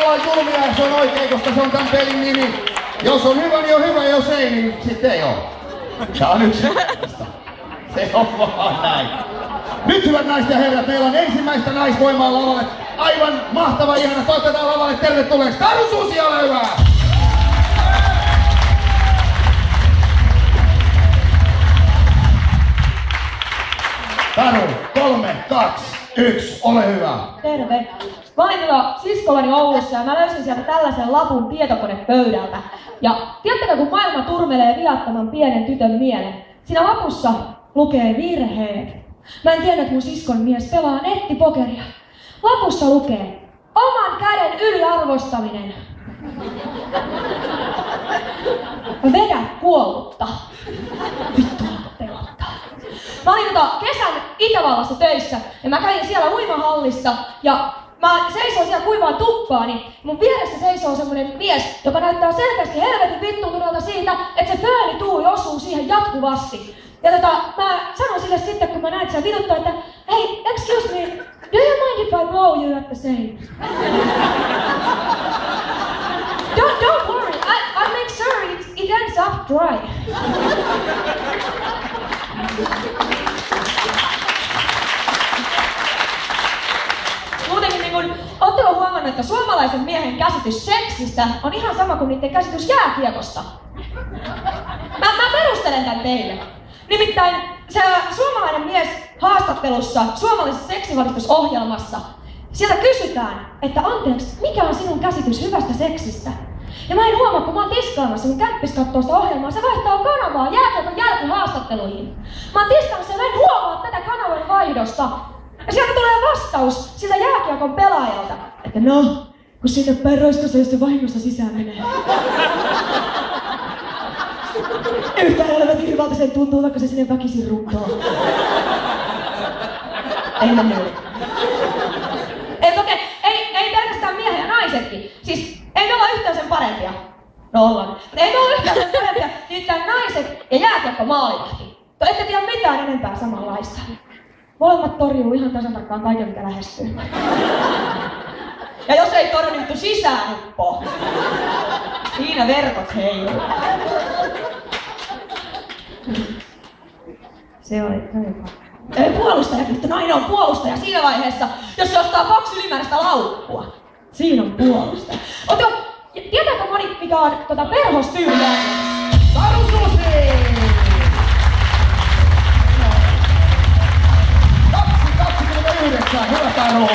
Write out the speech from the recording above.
ollaan julmia ja se on oikein, koska se on tämän pelin nimi. Jos on hyvä, niin on hyvä, jos ei, niin sitten ei oo. Tää on yksinkertaista. Se on vaan näin. Nyt hyvät naiset ja herrat, meillä on ensimmäistä naisvoimaa lavalle. Aivan mahtava, ihana. Toivotetaan lavalle tervetulleeksi. Taru Susi, ole hyvä! Taru, 3, 2, 1, ole hyvä. Terve. Mä olin siskollani Oulussa ja mä löysin sieltä tällaisen lapun tietokonepöydältä. Ja tiedättekö, kun maailma turmelee viattoman pienen tytön mielen, siinä lapussa lukee virheet. Mä en tiedä, että mun siskon mies pelaa nettipokeria. Lapussa lukee oman käden yliarvostaminen. Vedä kuollutta. Vittu alkoi pelottaa. Mä olin kesän Itävallassa töissä ja mä kävin siellä uimahallissa ja mä seisoin siellä kuivaan tuppaan, niin mun vieressä seisoo semmonen mies, joka näyttää selkeästi helvetin vittuuntunelta siitä, että se föönituuli osuu siihen jatkuvasti. Ja mä sanoin sille sitten, kun mä näin, että se vituttaa, että hei, excuse me, do you mind if I blow you at the same? Don't worry, I'll make sure it ends up dry. Muutenkin ootteko huomannut, että suomalaisen miehen käsitys seksistä on ihan sama kuin niiden käsitys jääkiekosta? Mä perustelen tän teille. Nimittäin se suomalainen mies haastattelussa suomalaisessa seksivalistusohjelmassa, sieltä kysytään, että anteeksi, mikä on sinun käsitys hyvästä seksistä? Ja mä en huomaa, kun mä oon tiskaamassa, kun käppis kattoo sitä ohjelmaa, se vaihtaa kanavaa jääkiekon jälkihaastatteluihin. Mä oon tiskaamassa ja mä en huomaa tätä kanavan vaihdosta. Ja sieltä tulee vastaus siltä jääkiekon pelaajalta, että no, kun sinne päin roiskassa, jos se vahingossa sisään menee. Yhtä helvetin hyvältä sen tuntuu, vaikka se sinne väkisin runtoo. Ei mennä yli. Ei pelkästään miehen ja naisetkin. Siis ei me olla yhtään sen parempia. No ollaan. Mutta ei me olla yhtään sen parempia. Nimittäin naiset ja jääkiekko maalivahti. Ette tiedä mitään enempää samanlaista. Molemmat torjuu ihan tasan tarkkaan kaiken, mikä lähestyy. Ja jos ei torju, niin vittu sisään huppoo. Siinä verkot heiluu. Se oli puolustaja, mutta nainen on puolustaja siinä vaiheessa, jos se ostaa 2 ylimääräistä laukkua. Siinä on puolustaja. Tietääkö moni, mikä on perhostyyli? Taru Susi! 2:29, hyvä Taru!